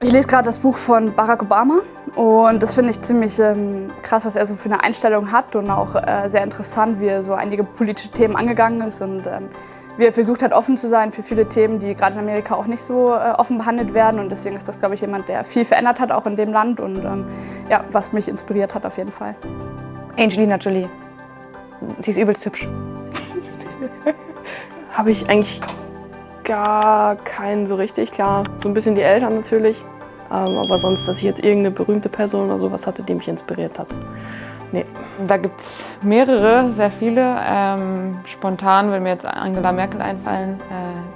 Ich lese gerade das Buch von Barack Obama und das finde ich ziemlich krass, was er so für eine Einstellung hat und auch sehr interessant, wie er so einige politische Themen angegangen ist und wie er versucht hat, offen zu sein für viele Themen, die gerade in Amerika auch nicht so offen behandelt werden. Und deswegen ist das, glaube ich, jemand, der viel verändert hat, auch in dem Land und ja, was mich inspiriert hat auf jeden Fall. Angelina Jolie. Sie ist übelst hübsch. Habe ich eigentlich gar keinen so richtig. Klar, so ein bisschen die Eltern natürlich. Aber sonst, dass ich jetzt irgendeine berühmte Person oder sowas hatte, die mich inspiriert hat. Nee. Da gibt es mehrere, sehr viele. Spontan würde mir jetzt Angela Merkel einfallen.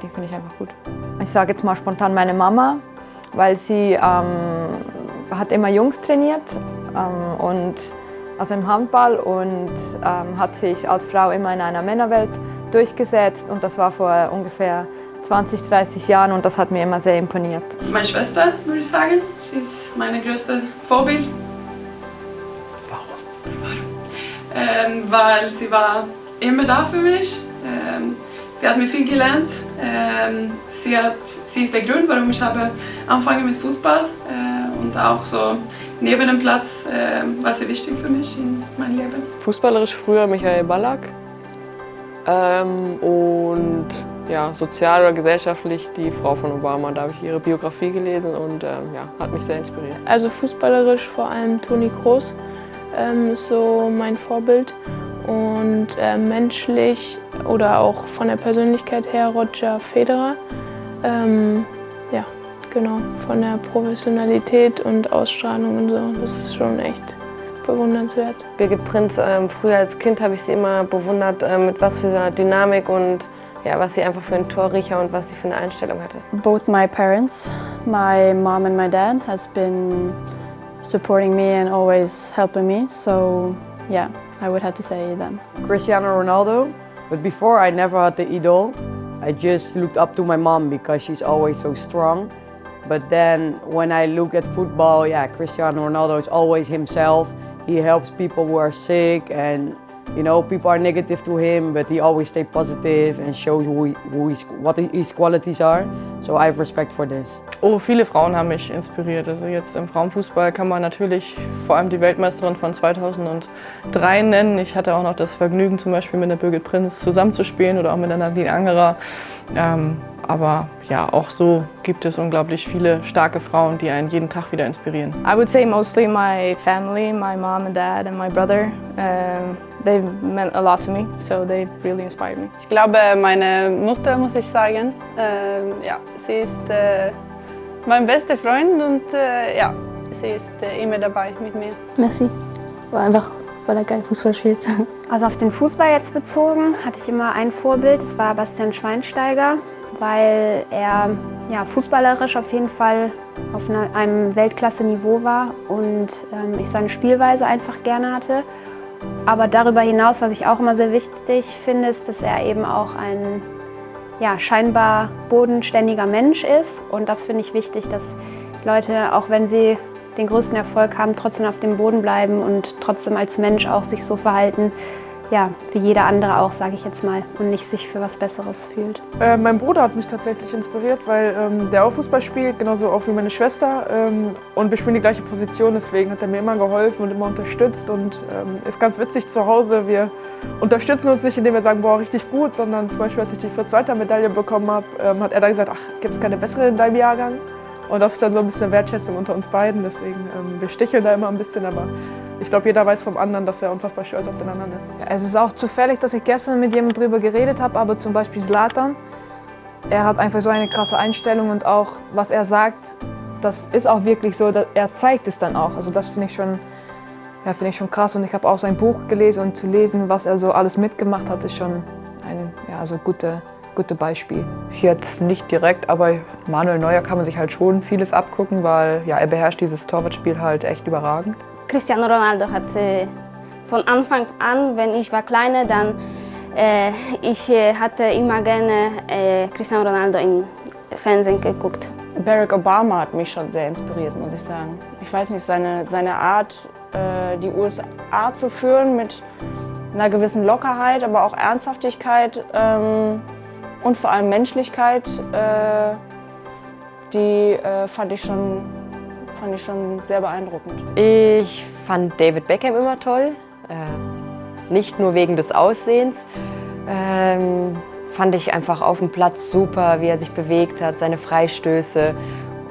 Die finde ich einfach gut. Ich sage jetzt mal spontan meine Mama, weil sie hat immer Jungs trainiert also im Handball und hat sich als Frau immer in einer Männerwelt durchgesetzt und das war vor ungefähr 20, 30 Jahren und das hat mir immer sehr imponiert. Meine Schwester, würde ich sagen. Sie ist meine größte Vorbild. Weil sie war immer da für mich. Sie hat mir viel gelernt. Sie ist der Grund, warum ich habe angefangen mit Fußball und auch so neben dem Platz war sie wichtig für mich in meinem Leben. Fußballerisch früher Michael Ballack und ja, sozial oder gesellschaftlich die Frau von Obama. Da habe ich ihre Biografie gelesen und ja, hat mich sehr inspiriert. Also fußballerisch vor allem Toni Kroos. Ist so mein Vorbild und menschlich oder auch von der Persönlichkeit her Roger Federer. Ja, genau, von der Professionalität und Ausstrahlung und so, das ist schon echt bewundernswert. Birgit Prinz, früher als Kind habe ich sie immer bewundert, mit was für einer Dynamik und ja, was sie einfach für einen Torriecher und was sie für eine Einstellung hatte. Both my parents, my mom and my dad, has been supporting me and always helping me, so yeah, I would have to say them. Cristiano Ronaldo, but before I never had the idol. I just looked up to my mom because she's always so strong. But then when I look at football, yeah, Cristiano Ronaldo is always himself. He helps people who are sick and you know, people are negative to him, but he always stays positive and shows what his qualities are. So I have respect for this. Oh, viele Frauen haben mich inspiriert. Also jetzt im Frauenfußball kann man natürlich vor allem die Weltmeisterin von 2003 nennen. Ich hatte auch noch das Vergnügen, zum Beispiel mit der Birgit Prinz zusammenzuspielen oder auch mit der Nadine Angerer. Aber ja, auch so gibt es unglaublich viele starke Frauen, die einen jeden Tag wieder inspirieren. I would say mostly my family, my mom and dad and my brother. They've meant a lot to me, so they really inspired me. Ich glaube, meine Mutter, muss ich sagen. Ja, sie ist mein bester Freund und ja, sie ist immer dabei mit mir. Messi, war einfach, weil er geil Fußball spielt. Also auf den Fußball jetzt bezogen hatte ich immer ein Vorbild, das war Bastian Schweinsteiger, weil er ja, fußballerisch auf jeden Fall auf einem Weltklasse-Niveau war und ich seine Spielweise einfach gerne hatte. Aber darüber hinaus, was ich auch immer sehr wichtig finde, ist, dass er eben auch ein ja, scheinbar bodenständiger Mensch ist. Und das finde ich wichtig, dass Leute, auch wenn sie den größten Erfolg haben, trotzdem auf dem Boden bleiben und trotzdem als Mensch auch sich so verhalten, ja, wie jeder andere auch, sage ich jetzt mal, und nicht sich für was Besseres fühlt. Mein Bruder hat mich tatsächlich inspiriert, weil der auch Fußball spielt, genauso auch wie meine Schwester. Und wir spielen die gleiche Position, deswegen hat er mir immer geholfen und immer unterstützt. Und ist ganz witzig zu Hause, wir unterstützen uns nicht, indem wir sagen, boah, richtig gut, sondern zum Beispiel, als ich die Fritz-Walter-Medaille bekommen habe, hat er dann gesagt, ach, gibt es keine bessere in deinem Jahrgang? Und das ist dann so ein bisschen Wertschätzung unter uns beiden, deswegen wir sticheln da immer ein bisschen, aber ich glaube, jeder weiß vom anderen, dass er unfassbar stolz auf den anderen ist. Ja, es ist auch zufällig, dass ich gestern mit jemandem darüber geredet habe, aber zum Beispiel Zlatan, er hat einfach so eine krasse Einstellung und auch, was er sagt, das ist auch wirklich so, er zeigt es dann auch. Also das finde ich schon krass und ich habe auch sein Buch gelesen und zu lesen, was er so alles mitgemacht hat, ist schon ein gutes Beispiel. Jetzt nicht direkt, aber Manuel Neuer kann man sich halt schon vieles abgucken, weil ja, er beherrscht dieses Torwartspiel halt echt überragend. Cristiano Ronaldo hat von Anfang an, wenn ich war kleiner, dann ich hatte immer gerne Cristiano Ronaldo im Fernsehen geguckt. Barack Obama hat mich schon sehr inspiriert, muss ich sagen. Ich weiß nicht, seine Art, die USA zu führen mit einer gewissen Lockerheit, aber auch Ernsthaftigkeit und vor allem Menschlichkeit, die fand ich schon sehr beeindruckend. Ich fand David Beckham immer toll, nicht nur wegen des Aussehens. Fand ich einfach auf dem Platz super, wie er sich bewegt hat, seine Freistöße.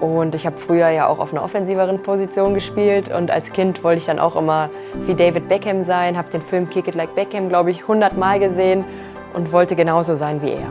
Und ich habe früher ja auch auf einer offensiveren Position gespielt und als Kind wollte ich dann auch immer wie David Beckham sein, habe den Film Kick It Like Beckham, glaube ich, 100 Mal gesehen und wollte genauso sein wie er.